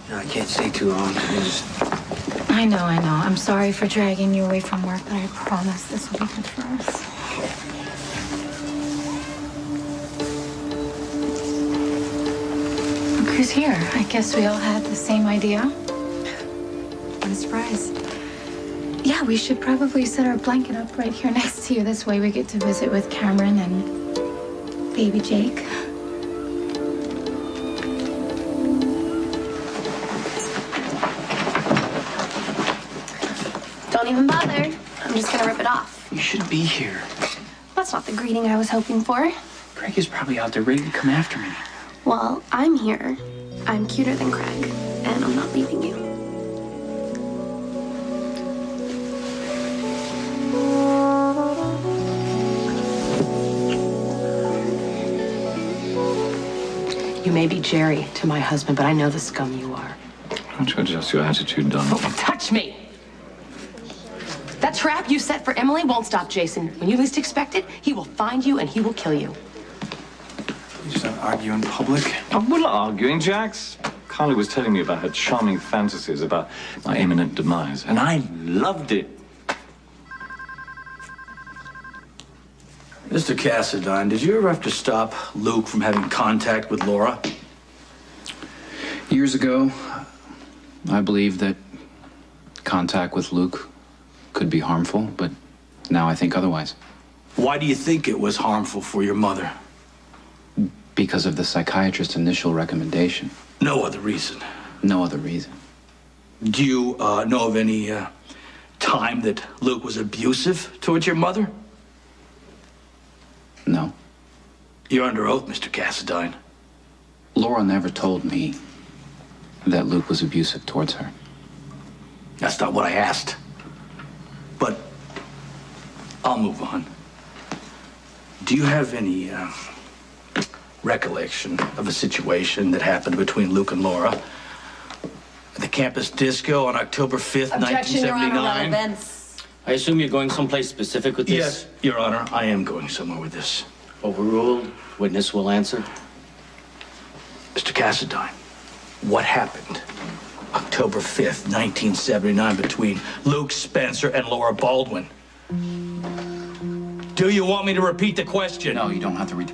No, I can't stay too long. I know. I'm sorry for dragging you away from work, but I promise this will be good for us. Look who's here. I guess we all had the same idea. What a surprise. Yeah, we should probably set our blanket up right here next to you. This way we get to visit with Cameron and baby Jake. Don't even bother. I'm just gonna rip it off. You shouldn't be here. That's not the greeting I was hoping for. Craig is probably out there ready to come after me. Well, I'm here. I'm cuter than Craig, and I'm not leaving you. You may be Jerry to my husband, but I know the scum you are. Don't you adjust your attitude, Don? Don't touch me! That trap you set for Emily won't stop Jason. When you least expect it, he will find you and he will kill you. You just don't argue in public. I'm not arguing, Jax. Carly was telling me about her charming fantasies about my imminent demise, and I loved it. Mr. Cassadine, did you ever have to stop Luke from having contact with Laura? Years ago, I believed that contact with Luke could be harmful, but now I think otherwise. Why do you think it was harmful for your mother? Because of the psychiatrist's initial recommendation. No other reason. No other reason. Do you know of any time that Luke was abusive towards your mother? No. You're under oath, Mr. Cassadine. Laura never told me that Luke was abusive towards her. That's not what I asked. But I'll move on. Do you have any recollection of a situation that happened between Luke and Laura at the campus disco on October 5th, Objection, Your Honor, 1979? relevance. I assume you're going someplace specific with this? Yes, Your Honor, I am going somewhere with this. Overruled. Witness will answer. Mr. Cassadine, what happened October 5th, 1979 between Luke Spencer and Laura Baldwin? Do you want me to repeat the question? No, you don't have to read.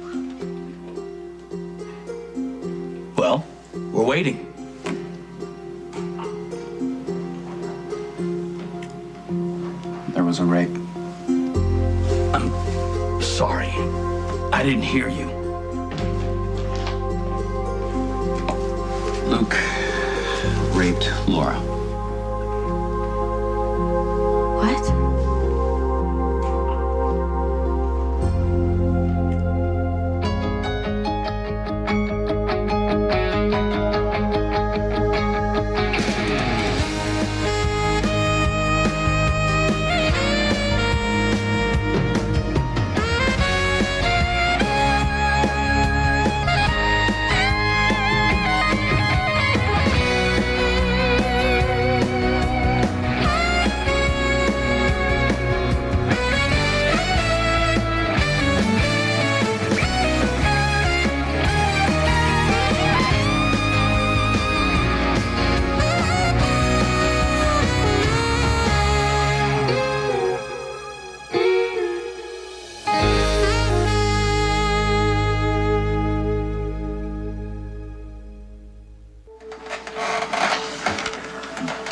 Well, we're waiting. There was a rape. I'm sorry. I didn't hear you. Luke raped Laura. What?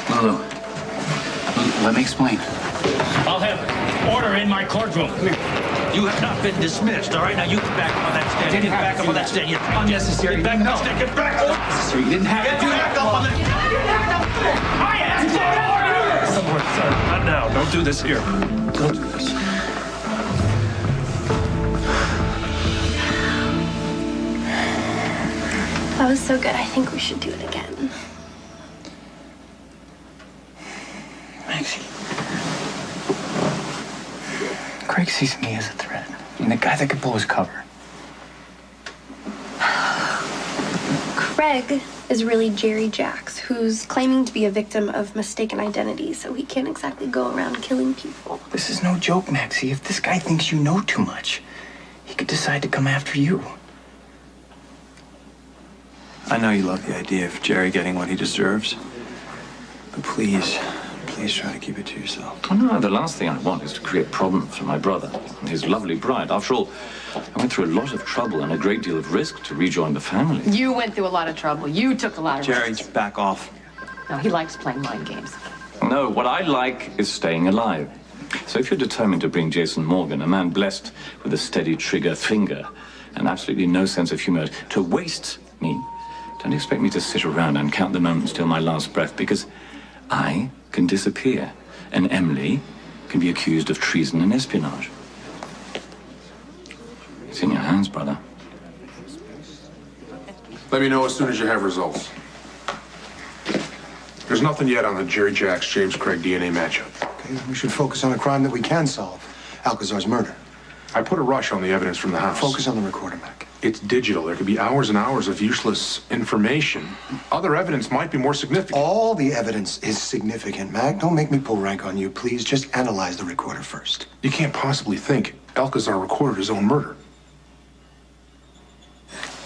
Lulu, let me explain. I'll have order in my courtroom. You have not been dismissed, all right? Now you get back up on that stand. Get back up on that stand. Unnecessary. Get back on that stand. Get back up. You didn't have Get back up on that. I asked for order! Somewhere, sir. Not now. Don't do this here. Don't do this. That was so good. I think we should do it again. Maxie. Craig sees me as a threat. I mean, the guy that could blow his cover. Craig is really Jerry Jax, who's claiming to be a victim of mistaken identity, so he can't exactly go around killing people. This is no joke, Maxie. If this guy thinks you know too much, he could decide to come after you. I know you love the idea of Jerry getting what he deserves. But please try to keep it to yourself. Oh, no, the last thing I want is to create problems for my brother and his lovely bride. After all, I went through a lot of trouble and a great deal of risk to rejoin the family. You went through a lot of trouble. You took a lot of Jerry, risks. back off. No, he likes playing mind games. No, what I like is staying alive. So if you're determined to bring Jason Morgan, a man blessed with a steady trigger finger and absolutely no sense of humor, to waste me, don't expect me to sit around and count the moments till my last breath, because I can disappear and Emily can be accused of treason and espionage. It's in your hands, brother. Let me know as soon as you have results. There's nothing yet on the Jerry Jacks James Craig DNA matchup. Okay, we should focus on a crime that we can solve. Alcazar's murder. I put a rush on the evidence from the house. Focus on the recorder, Mac. It's digital. There could be hours and hours of useless information. Other evidence might be more significant. All the evidence is significant, Mac. Don't make me pull rank on you, please. Just analyze the recorder first. You can't possibly think Alcazar recorded his own murder.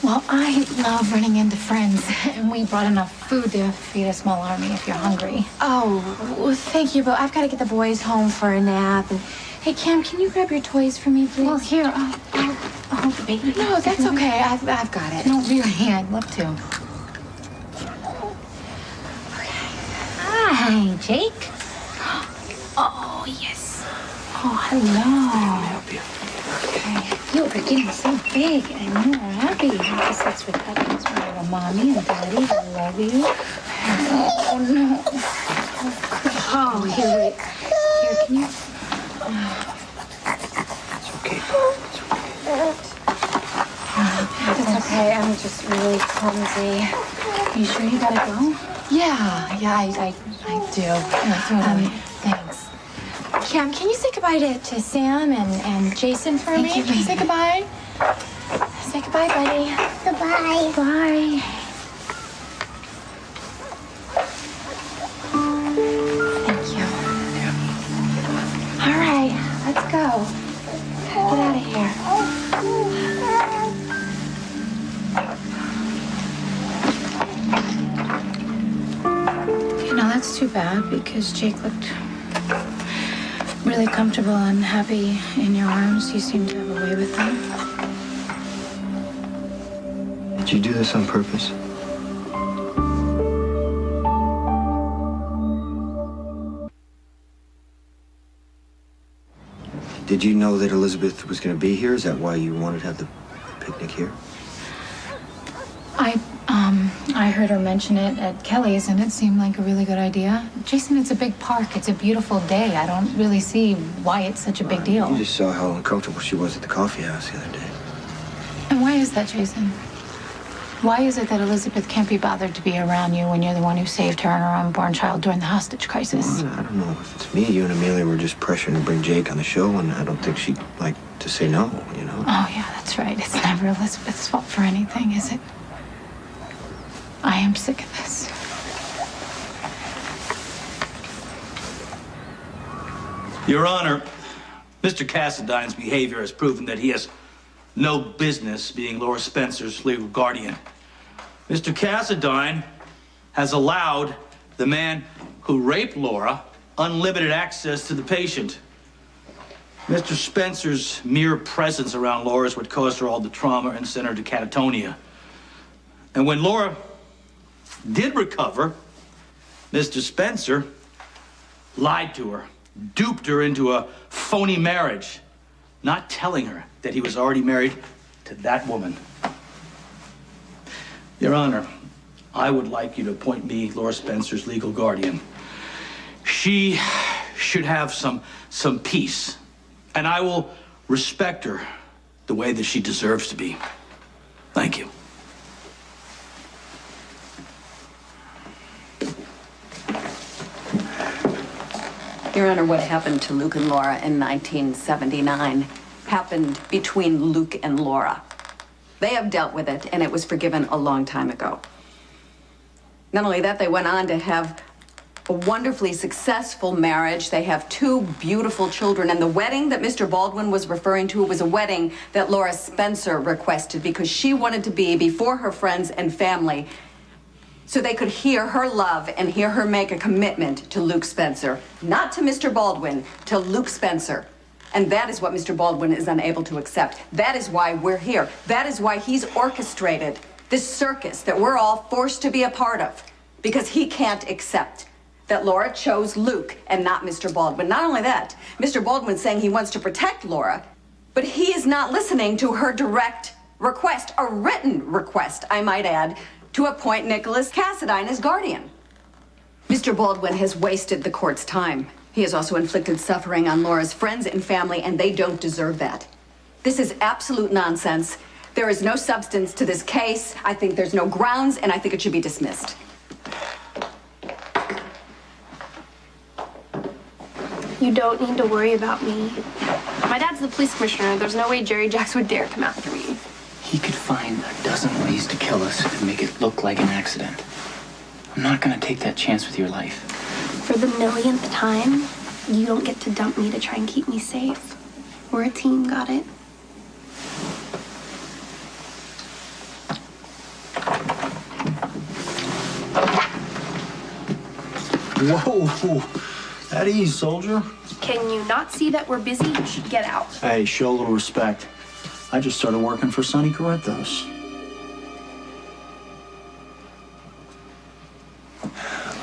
Well, I love running into friends, and we brought enough food to feed a small army if you're hungry. Oh, well, thank you, but I've got to get the boys home for a nap. And hey, Cam, can you grab your toys for me, please? Well, here, I'll hold the baby. No, that's okay. I've got it. No, really, I'd love to. Hi, Jake. Oh, yes. Oh, hello. Help you. Okay. You're getting so big, and you're happy. I guess that's what happens when you're a mommy and daddy. I love you. Oh, no. Oh, here, wait. Here, can you... It's okay. It's okay. I'm just really clumsy. You sure you gotta go? Yeah, I do. Yeah, throw it away. Thanks. Cam, can you say goodbye to Sam and Jason for me? you, Can you say goodbye? Say goodbye, buddy. Goodbye. Bye. Thank you. All right, let's go. Get out of here. You know, that's too bad because Jake looked really comfortable and happy in your arms. You seem to have a way with them. Did you do this on purpose? Did you know that Elizabeth was going to be here? Is that why you wanted to have the picnic here? I heard her mention it at Kelly's, and it seemed like a really good idea. Jason, it's a big park. It's a beautiful day. I don't really see why it's such a big deal. You just saw how uncomfortable she was at the coffee house the other day. And why is that, Jason? Why is it that Elizabeth can't be bothered to be around you when you're the one who saved her and her unborn child during the hostage crisis? Well, I don't know if it's me. You and Amelia were just pressuring to bring Jake on the show, and I don't think she'd like to say no, you know? Oh, yeah, that's right. It's never Elizabeth's fault for anything, is it? I am sick of this. Your Honor, Mr. Cassadine's behavior has proven that he has no business being Laura Spencer's legal guardian. Mr. Cassadine has allowed the man who raped Laura unlimited access to the patient. Mr. Spencer's mere presence around Laura is what caused her all the trauma and sent her to catatonia. And when Laura did recover, Mr. Spencer lied to her, duped her into a phony marriage, not telling her that he was already married to that woman. Your Honor, I would like you to appoint me Laura Spencer's legal guardian. She should have some peace, and I will respect her the way that she deserves to be. Thank you. Your Honor, what happened to Luke and Laura in 1979 happened between Luke and Laura. They have dealt with it, and it was forgiven a long time ago. Not only that, they went on to have a wonderfully successful marriage. They have 2 beautiful children. And the wedding that Mr. Baldwin was referring to was a wedding that Laura Spencer requested because she wanted to be before her friends and family so they could hear her love and hear her make a commitment to Luke Spencer. Not to Mr. Baldwin, to Luke Spencer. And that is what Mr. Baldwin is unable to accept. That is why we're here. That is why he's orchestrated this circus that we're all forced to be a part of. Because he can't accept that Laura chose Luke and not Mr. Baldwin. Not only that, Mr. Baldwin's saying he wants to protect Laura, but he is not listening to her direct request, a written request, I might add, to appoint Nicholas Cassadine as guardian. Mr. Baldwin has wasted the court's time. He has also inflicted suffering on Laura's friends and family, and they don't deserve that. This is absolute nonsense. There is no substance to this case. I think there's no grounds, and I think it should be dismissed. You don't need to worry about me. My dad's the police commissioner. There's no way Jerry Jacks would dare come after me. He could find a dozen ways to kill us and make it look like an accident. I'm not gonna take that chance with your life. For the millionth time, you don't get to dump me to try and keep me safe. We're a team, got it? Whoa, at ease, soldier. Can you not see that we're busy? You should get out. Hey, show a little respect. I just started working for Sonny Corinthos.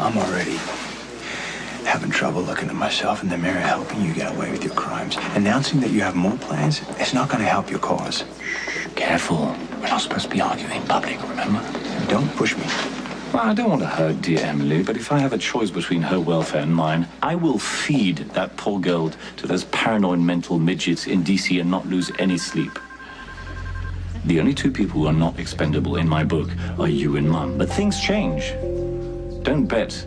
I'm already having trouble looking at myself in the mirror, helping you get away with your crimes. Announcing that you have more plans is not going to help your cause. Careful. We're not supposed to be arguing in public, remember? Don't push me. Well, I don't want to hurt dear Emily, but if I have a choice between her welfare and mine, I will feed that poor girl to those paranoid mental midgets in DC and not lose any sleep. The only 2 people who are not expendable in my book are you and Mum. But things change. Don't bet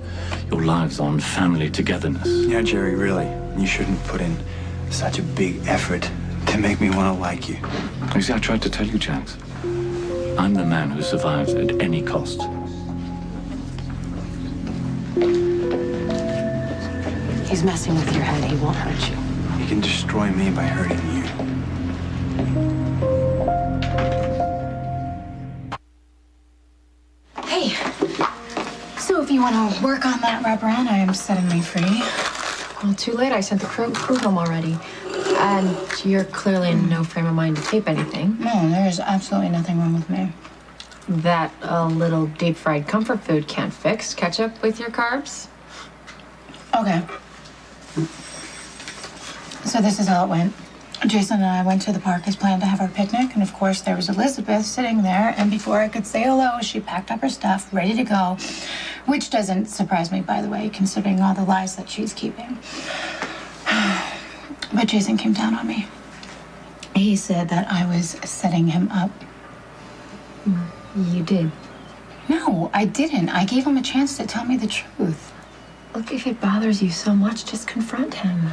your lives on family togetherness. Yeah, Jerry, really, you shouldn't put in such a big effort to make me want to like you. You see, I tried to tell you, Jax. I'm the man who survives at any cost. He's messing with your head. He won't hurt you. He can destroy me by hurting you. Hey, so if you want to work on that wraparound, I am setting me free. Well, too late. I sent the crew home already. And you're clearly in no frame of mind to tape anything. No, there's absolutely nothing wrong with me. That a little deep-fried comfort food can't fix. Catch up with your carbs. Okay. So this is how it went. Jason and I went to the park as planned to have our picnic, and of course there was Elizabeth sitting there, and before I could say hello, she packed up her stuff, ready to go, which doesn't surprise me, by the way, considering all the lies that she's keeping. But Jason came down on me. He said that I was setting him up. You did. No, I didn't. I gave him a chance to tell me the truth. Look, if it bothers you so much, just confront him.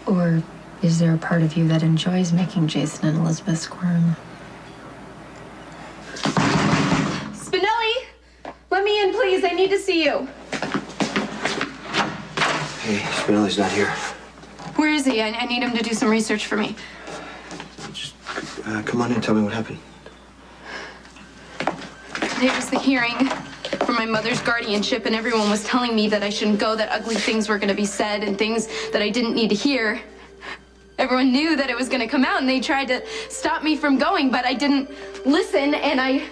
Or is there a part of you that enjoys making Jason and Elizabeth squirm? Spinelli! Let me in, please. I need to see you. Hey, Spinelli's not here. Where is he? I need him to do some research for me. Just come on in, tell me what happened. It was the hearing for my mother's guardianship, and everyone was telling me that I shouldn't go, that ugly things were going to be said and things that I didn't need to hear. Everyone knew that it was going to come out, and they tried to stop me from going, but I didn't listen, and I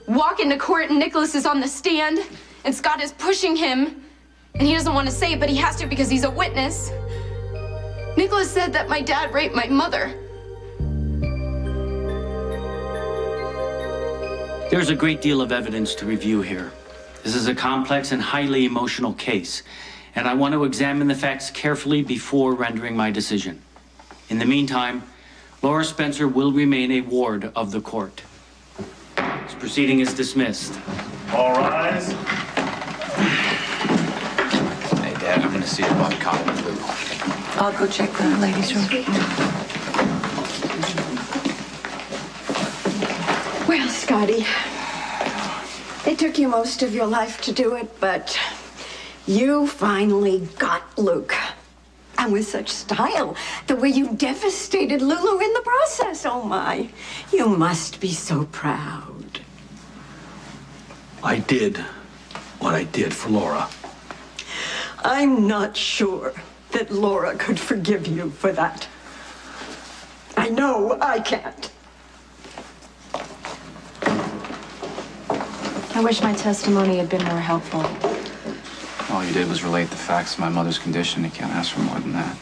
walk into court, and Nicholas is on the stand, and Scott is pushing him, and he doesn't want to say it, but he has to because he's a witness. Nicholas said that my dad raped my mother. There's a great deal of evidence to review here. This is a complex and highly emotional case, and I want to examine the facts carefully before rendering my decision. In the meantime, Laura Spencer will remain a ward of the court. This proceeding is dismissed. All rise. Hey, Dad, I'm gonna see about cotton and blue. I'll go check the ladies' room. Well, Scotty, it took you most of your life to do it, but You finally got Luke. And with such style, the way you devastated Lulu in the process. Oh, my. You must be so proud. I did what I did for Laura. I'm not sure that Laura could forgive you for that. I know I can't. I wish my testimony had been more helpful. All you did was relate the facts of my mother's condition. You can't ask for more than that.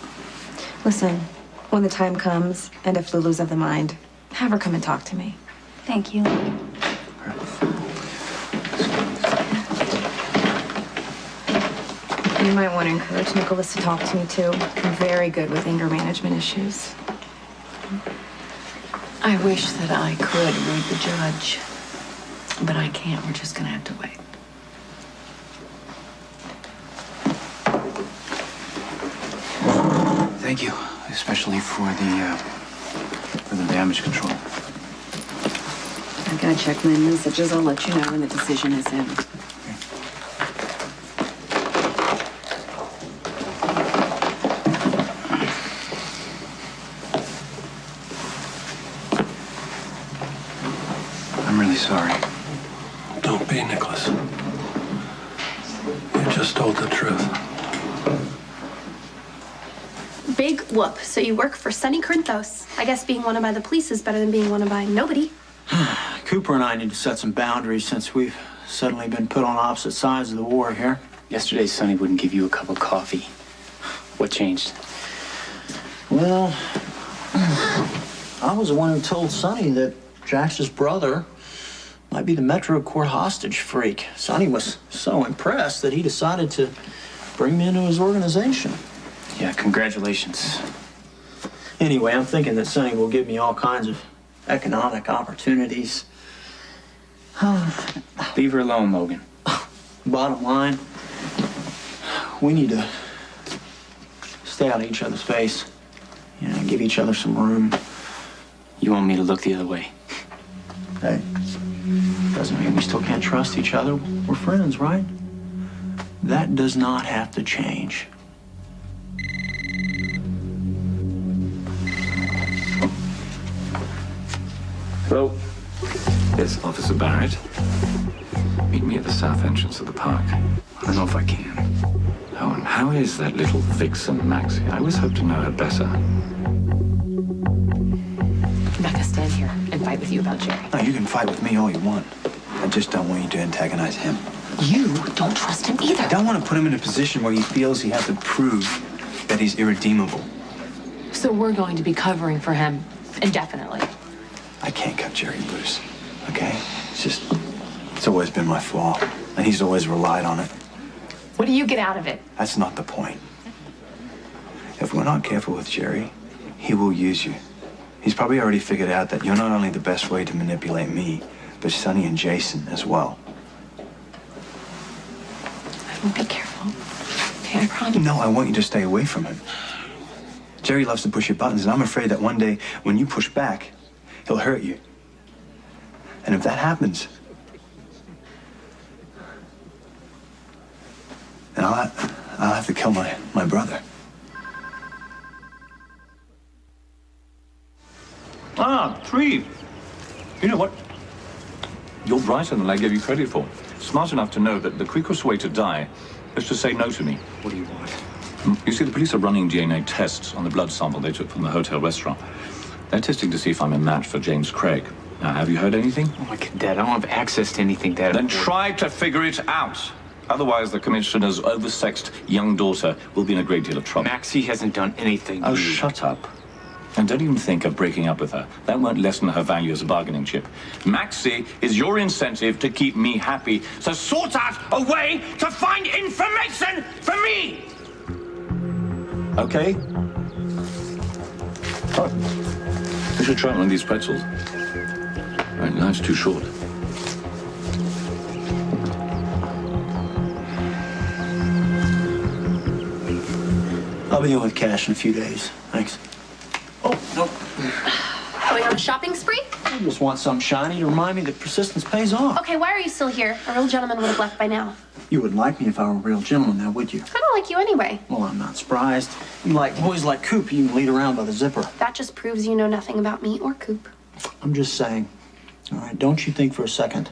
Listen, when the time comes, and if Lulu's of the mind, have her come and talk to me. Thank you. You might want to encourage Nicholas to talk to me, too. I'm very good with anger management issues. I wish that I could read the judge, but I can't. We're just gonna have to wait. Thank you, especially for the damage control. I gotta check my messages. I'll let you know when the decision is in. I'm really sorry. Don't be, Nicholas. You just told the truth. Big whoop. So you work for Sonny Corinthos. I guess being wanted by the police is better than being wanted by nobody. Cooper and I need to set some boundaries since we've suddenly been put on opposite sides of the war here. Yesterday, Sonny wouldn't give you a cup of coffee. What changed? Well, I was the one who told Sonny that Jax's brother might be the Metro Court hostage freak. Sonny was so impressed that he decided to bring me into his organization. Yeah, congratulations. Anyway, I'm thinking that Sonny will give me all kinds of economic opportunities. Leave her alone, Logan. Bottom line, we need to stay out of each other's face. You know, give each other some room. You want me to look the other way? Hey, doesn't mean we still can't trust each other. We're friends, right? That does not have to change. Hello. Yes, Officer Barrett. Meet me at the south entrance of the park. I don't know if I can. Oh, and how is that little vixen, Maxie? I always hope to know her better. I'm not gonna stand here and fight with you about Jerry. No, you can fight with me all you want. I just don't want you to antagonize him. You don't trust him either. I don't want to put him in a position where he feels he has to prove that he's irredeemable. So we're going to be covering for him indefinitely. I can't cut Jerry loose, okay? It's always been my flaw, and he's always relied on it. What do you get out of it? That's not the point. If we're not careful with Jerry, he will use you. He's probably already figured out that you're not only the best way to manipulate me, but Sonny and Jason as well. I will be careful. Okay, I promise. No, I want you to stay away from him. Jerry loves to push your buttons, and I'm afraid that one day when you push back, he'll hurt you. And if that happens, then I'll have to kill my brother. Ah, Tree. You know what? You're brighter than I gave you credit for. Smart enough to know that the quickest way to die is to say no to me. What do you want? You see, the police are running DNA tests on the blood sample they took from the hotel restaurant. They're testing to see if I'm a match for James Craig. Now, have you heard anything? Oh, my God, Dad, I don't have access to anything, Dad. Then try to figure it out. Otherwise, the commissioner's oversexed young daughter will be in a great deal of trouble. Maxie hasn't done anything. Oh, shut up. And don't even think of breaking up with her. That won't lessen her value as a bargaining chip. Maxie is your incentive to keep me happy. So sort out a way to find information for me! Okay? Oh, you should try one of these pretzels. Right, life's too short. I'll be in with cash in a few days. Thanks. Going on a shopping spree? I just want something shiny to remind me that persistence pays off. Okay, why are you still here? A real gentleman would have left by now. You wouldn't like me if I were a real gentleman now, would you? I don't like you anyway. Well, I'm not surprised. You like boys like Coop you can lead around by the zipper. That just proves you know nothing about me or Coop. I'm just saying. All right, don't you think for a second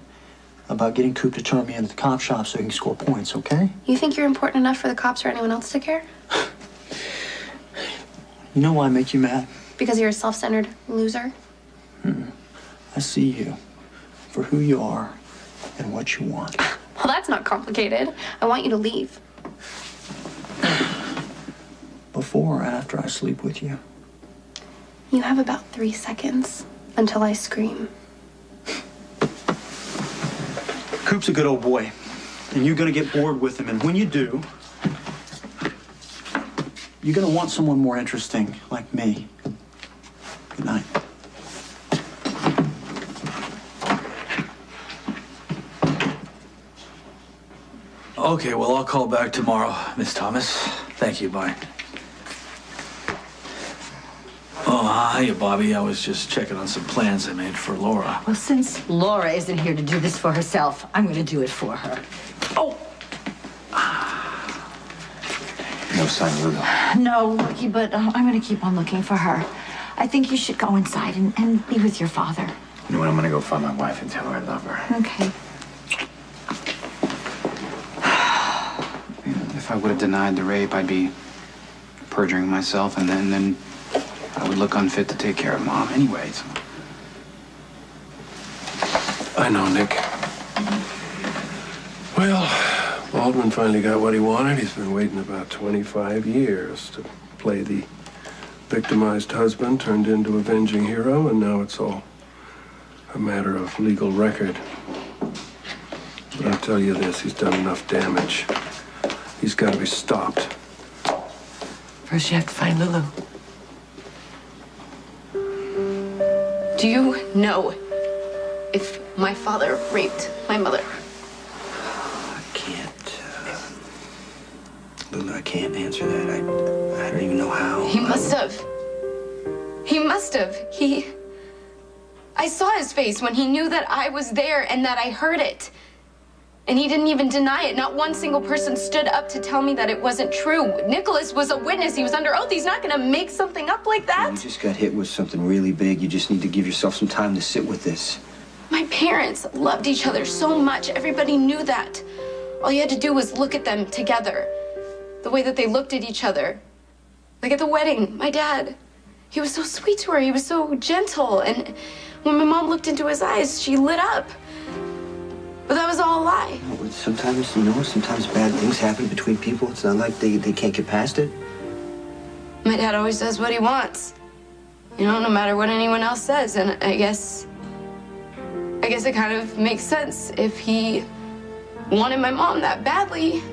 about getting Coop to turn me into the cop shop so he can score points, okay? You think you're important enough for the cops or anyone else to care? You know why I make you mad? Because you're a self-centered loser? I see you for who you are and what you want. Well, that's not complicated. I want you to leave. Before or after I sleep with you? You have about 3 seconds until I scream. Coop's a good old boy, and you're gonna get bored with him, and when you do, you're gonna want someone more interesting, like me. Good night. Okay, well, I'll call back tomorrow, Miss Thomas. Thank you, bye. Oh, hiya, Bobby. I was just checking on some plans I made for Laura. Well, since Laura isn't here to do this for herself, I'm going to do it for her. Oh! No sign of Lulu. No, Lucky, but I'm going to keep on looking for her. I think you should go inside and be with your father. You know what? I'm gonna go find my wife and tell her I love her. Okay. If I would have denied the rape, I'd be perjuring myself, and then I would look unfit to take care of Mom anyway. So. I know, Nick. Well, Baldwin finally got what he wanted. He's been waiting about 25 years to play the victimized husband turned into avenging hero, and now it's all a matter of legal record. But I'll tell you this, he's done enough damage. He's got to be stopped. First, you have to find Lulu. Do you know if my father raped my mother? I can't. Lulu, I can't answer that. I don't even know how. He must have. He must have. I saw his face when he knew that I was there and that I heard it. And he didn't even deny it. Not one single person stood up to tell me that it wasn't true. Nicholas was a witness. He was under oath. He's not gonna make something up like that. You just got hit with something really big. You just need to give yourself some time to sit with this. My parents loved each other so much. Everybody knew that. All you had to do was look at them together. The way that they looked at each other. Like at the wedding, my dad. He was so sweet to her. He was so gentle. And when my mom looked into his eyes, she lit up. But that was all a lie. Sometimes, sometimes bad things happen between people. It's not like they can't get past it. My dad always does what he wants. You know, no matter what anyone else says. And I guess it kind of makes sense if he wanted my mom that badly.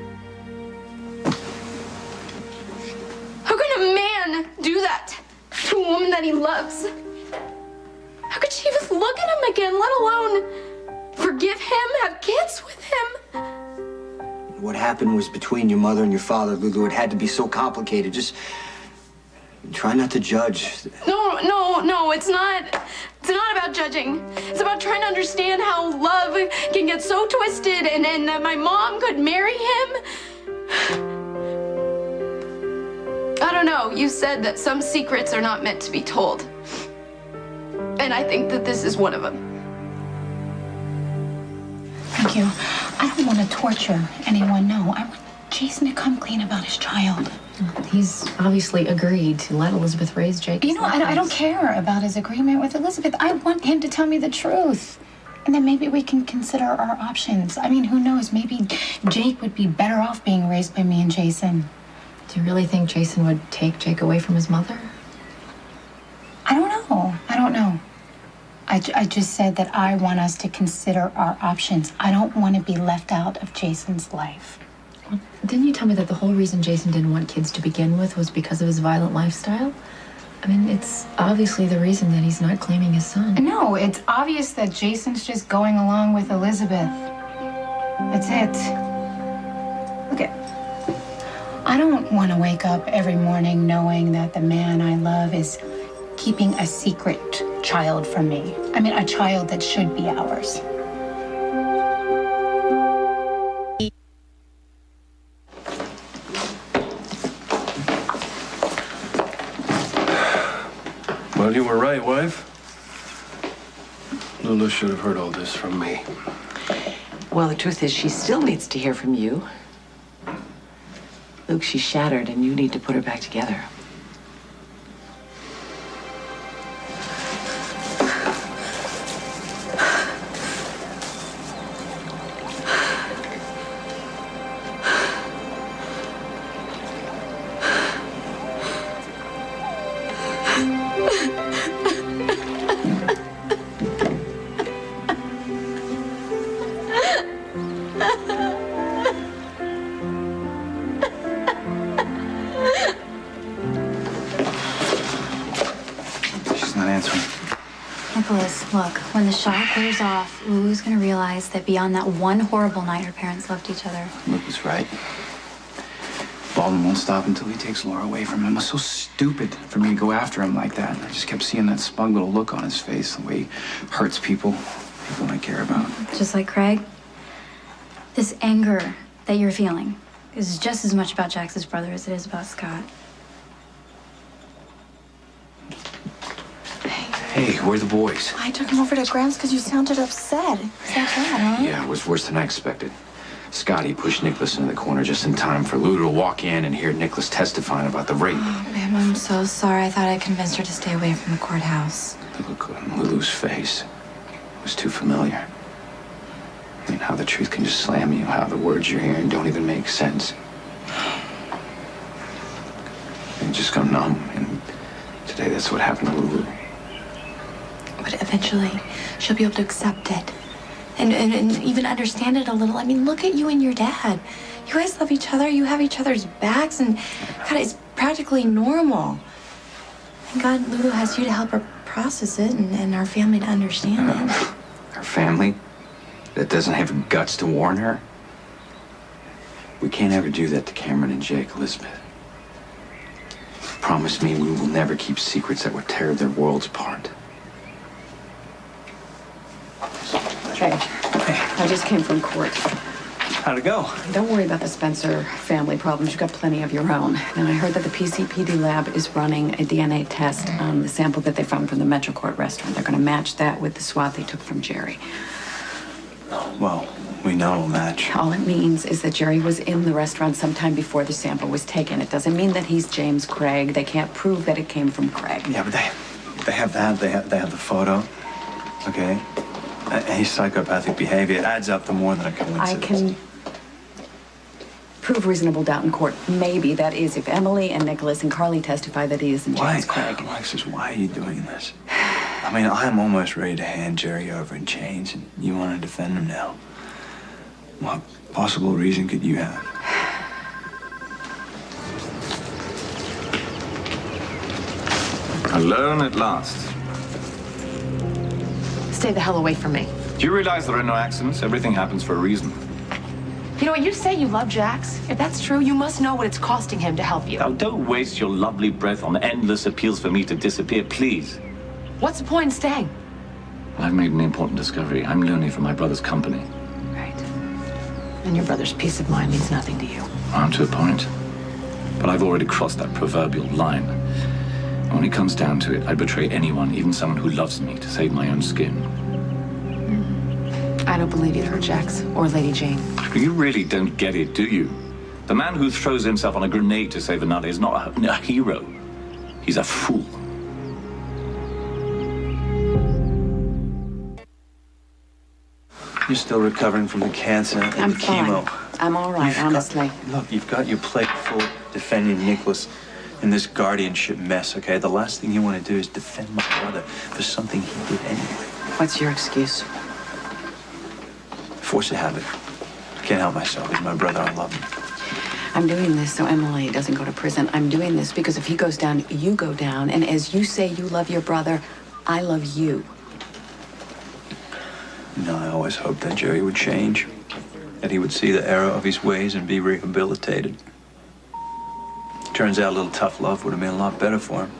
How can a man do that to a woman that he loves? How could she even look at him again, let alone forgive him, have kids with him? What happened was between your mother and your father, Lulu. It had to be so complicated. Just try not to judge. No, it's not about judging. It's about trying to understand how love can get so twisted and that my mom could marry him. I don't know. You said that some secrets are not meant to be told. And I think that this is one of them. Thank you. I don't want to torture anyone, no. I want Jason to come clean about his child. He's obviously agreed to let Elizabeth raise Jake. You know, I don't care about his agreement with Elizabeth. I want him to tell me the truth. And then maybe we can consider our options. I mean, who knows? Maybe Jake would be better off being raised by me and Jason. Do you really think Jason would take Jake away from his mother? I don't know. I just said that I want us to consider our options. I don't want to be left out of Jason's life. Well, didn't you tell me that the whole reason Jason didn't want kids to begin with was because of his violent lifestyle? I mean, it's obviously the reason that he's not claiming his son. No, it's obvious that Jason's just going along with Elizabeth. That's it. Look I don't want to wake up every morning knowing that the man I love is keeping a secret child from me. I mean, a child that should be ours. Well, you were right, wife. Lulu should have heard all this from me. Well, the truth is, she still needs to hear from you. Luke, she's shattered, and you need to put her back together. Nicholas, look, when the shock wears off, Lulu's gonna realize that beyond that one horrible night, her parents loved each other. Luke was right. Baldwin won't stop until he takes Laura away from him. It was so stupid for me to go after him like that. I just kept seeing that smug little look on his face, the way he hurts people I care about. Just like Craig, this anger that you're feeling is just as much about Jax's brother as it is about Scott. Hey, where are the boys? I took him over to Grams because you sounded upset. Is that bad, huh? Yeah, it was worse than I expected. Scotty pushed Nicholas into the corner just in time for Lulu to walk in and hear Nicholas testifying about the rape. Oh, babe, I'm so sorry. I thought I convinced her to stay away from the courthouse. The look on Lulu's face was too familiar. I mean, how the truth can just slam you, how the words you're hearing don't even make sense. You just go numb, and today that's what happened to Lulu. But eventually, she'll be able to accept it. And even understand it a little. I mean, look at you and your dad. You guys love each other. You have each other's backs. And God, it's practically normal. And God, Lulu has you to help her process it and our family to understand it. Her family that doesn't have the guts to warn her? We can't ever do that to Cameron and Jake, Elizabeth. Promise me we will never keep secrets that would tear their worlds apart. Hey, I just came from court. How'd it go? Don't worry about the Spencer family problems. You've got plenty of your own. And I heard that the PCPD lab is running a DNA test on the sample that they found from the Metro Court restaurant. They're going to match that with the swab they took from Jerry. Well, we know it'll match. All it means is that Jerry was in the restaurant sometime before the sample was taken. It doesn't mean that he's James Craig. They can't prove that it came from Craig. Yeah, but they have that. They have the photo. Okay? His psychopathic behavior, it adds up to more than a coincidence. I can prove reasonable doubt in court. Maybe, that is, if Emily and Nicholas and Carly testify that he isn't James Craig. Alexis, why are you doing this? I mean, I'm almost ready to hand Jerry over in chains, and you want to defend him now. What possible reason could you have? Alone at last. Stay the hell away from me. Do you realize there are no accidents? Everything happens for a reason. You know what? You say you love Jax. If that's true, you must know what it's costing him to help you. Now, don't waste your lovely breath on endless appeals for me to disappear, please. What's the point in staying? I've made an important discovery. I'm lonely from my brother's company. Right. And your brother's peace of mind means nothing to you. I'm to a point. But I've already crossed that proverbial line. When it comes down to it, I'd betray anyone, even someone who loves me, to save my own skin. I don't believe either Jax or Lady Jane. You really don't get it, do you? The man who throws himself on a grenade to save another is not a hero. He's a fool. You're still recovering from the cancer and I'm the chemo. fine. I'm all right, honestly. Look, you've got your plate full defending Nicholas in this guardianship mess, okay? The last thing you want to do is defend my brother for something he did anyway. What's your excuse? Force of habit. I can't help myself. He's my brother. I love him. I'm doing this so Emily doesn't go to prison. I'm doing this because if he goes down, you go down. And as you say you love your brother, I love you. You know, I always hoped that Jerry would change. That he would see the error of his ways and be rehabilitated. Turns out a little tough love would have been a lot better for him.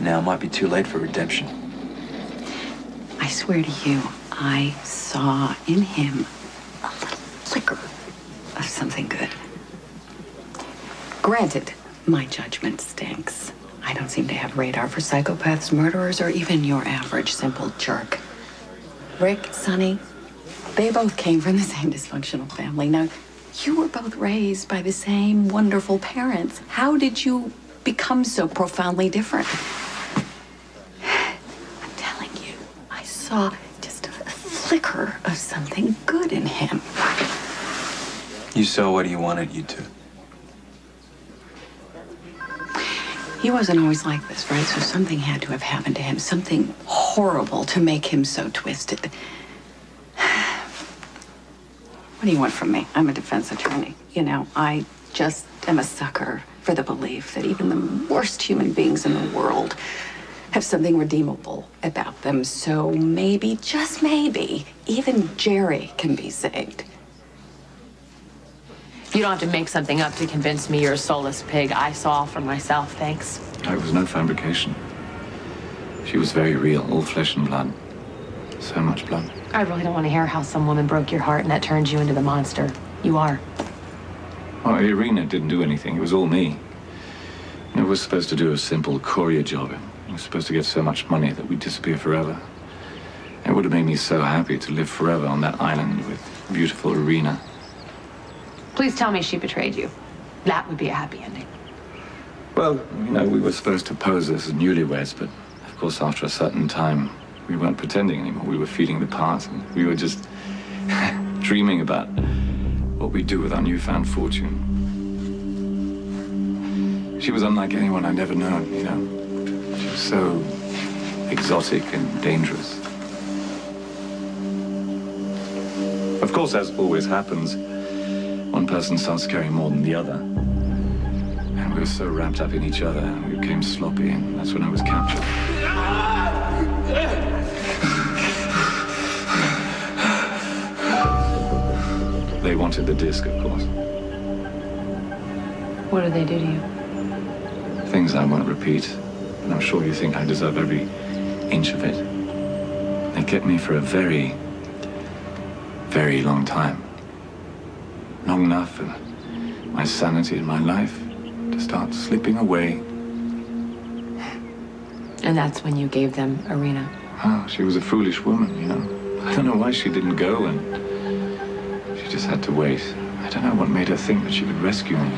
Now it might be too late for redemption. I swear to you, I saw in him a little flicker of something good. Granted, my judgment stinks. I don't seem to have radar for psychopaths, murderers, or even your average simple jerk. Rick, Sonny, they both came from the same dysfunctional family. Now, you were both raised by the same wonderful parents. How did you become so profoundly different? I'm telling you, I saw just a flicker of something good in him. You saw what he wanted you to. He wasn't always like this, right? So something had to have happened to him, something horrible to make him so twisted. What do you want from me? I'm a defense attorney. You know, I just am a sucker for the belief that even the worst human beings in the world have something redeemable about them. So maybe, just maybe, even Jerry can be saved. You don't have to make something up to convince me you're a soulless pig. I saw for myself, thanks. It was no fabrication. She was very real, all flesh and blood. So much blood. I really don't want to hear how some woman broke your heart and that turned you into the monster. You are. Oh, Irina didn't do anything. It was all me. I was supposed to do a simple courier job. I was supposed to get so much money that we'd disappear forever. It would have made me so happy to live forever on that island with beautiful Irina. Please tell me she betrayed you. That would be a happy ending. Well, we were supposed to pose as newlyweds, but of course, after a certain time, we weren't pretending anymore. We were feeling the part, and we were just dreaming about what we'd do with our newfound fortune. She was unlike anyone I'd ever known, She was so exotic and dangerous. Of course, as always happens, one person starts caring more than the other. And we were so wrapped up in each other, and we became sloppy, and that's when I was captured. They wanted the disc, of course. What did they do to you? Things I won't repeat, and I'm sure you think I deserve every inch of it. They kept me for a very, very long time. Long enough for my sanity and my life to start slipping away. And that's when you gave them Irina. Oh, she was a foolish woman, I don't know why she didn't go, and she just had to wait. I don't know what made her think that she could rescue me.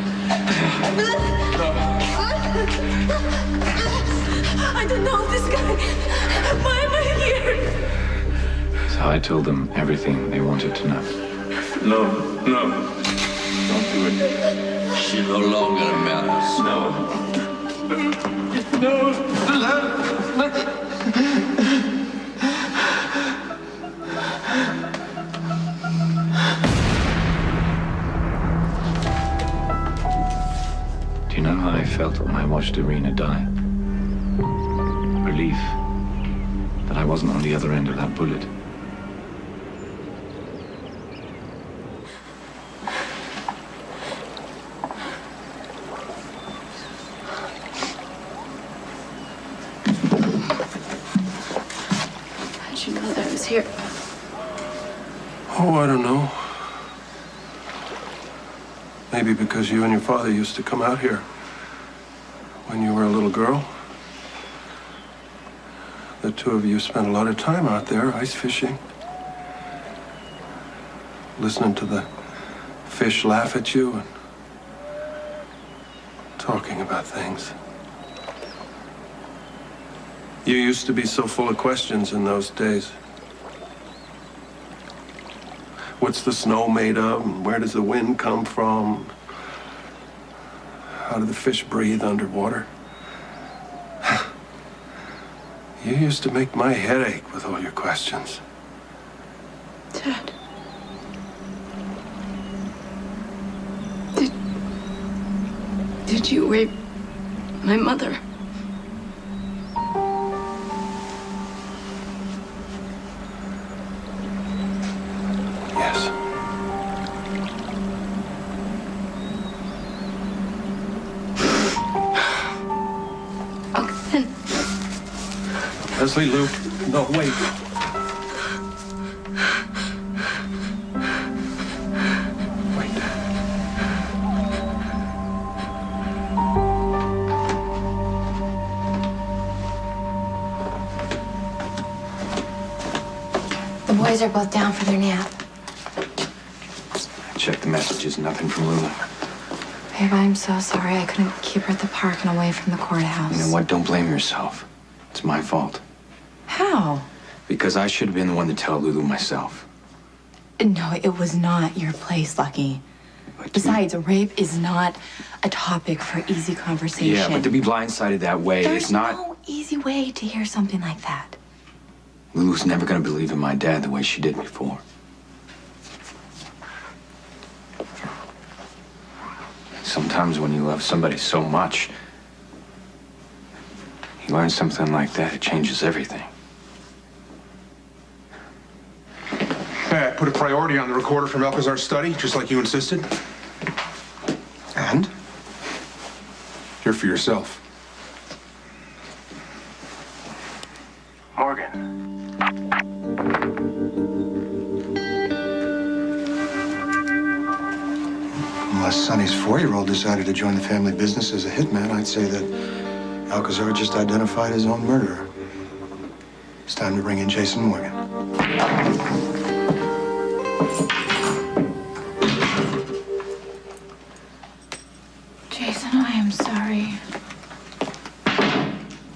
I don't know this guy. Why am I here? So I told them everything they wanted to know. No. Don't do it. She no longer matters. Do you know how I felt when I watched Irina die? Relief that I wasn't on the other end of that bullet. How'd you know that I was here? Oh, I don't know. Maybe because you and your father used to come out here when you were a little girl. The two of you spent a lot of time out there ice fishing, listening to the fish laugh at you and talking about things. You used to be so full of questions in those days. What's the snow made of? And where does the wind come from? How do the fish breathe underwater? You used to make my head ache with all your questions. Dad. Did you rape my mother? Yes. Okay, then. Leslie, Luke. No, wait. The boys are both down for their nap. Check the messages, nothing from Lulu. Babe, I'm so sorry. I couldn't keep her at the park and away from the courthouse. You know what? Don't blame yourself. It's my fault. How? Because I should have been the one to tell Lulu myself. No, it was not your place, Lucky. Besides, rape is not a topic for easy conversation. Yeah, but to be blindsided that way, There's it's not... no easy way to hear something like that. Lulu's never gonna believe in my dad the way she did before. Sometimes when you love somebody so much, you learn something like that, it changes everything. Hey, I put a priority on the recorder from Alcazar's study, just like you insisted. And? Hear for yourself. Morgan. Unless Sonny's 4-year-old decided to join the family business as a hitman, I'd say that Alcazar just identified his own murderer. It's time to bring in Jason Morgan. Jason, I am sorry.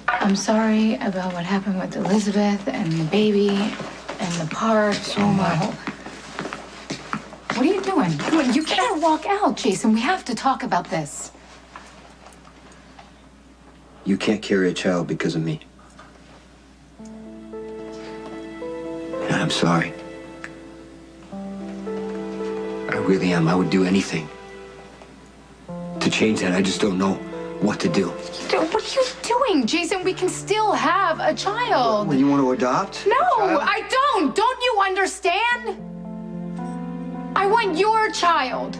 I'm sorry about what happened with Elizabeth and the baby and the park. What are you doing? You can't walk out, Jason. We have to talk about this. You can't carry a child because of me. And I'm sorry. I really am. I would do anything to change that. I just don't know what to do. What are you doing, Jason? We can still have a child. Well, you want to adopt? No, I don't. Don't you understand? I want your child.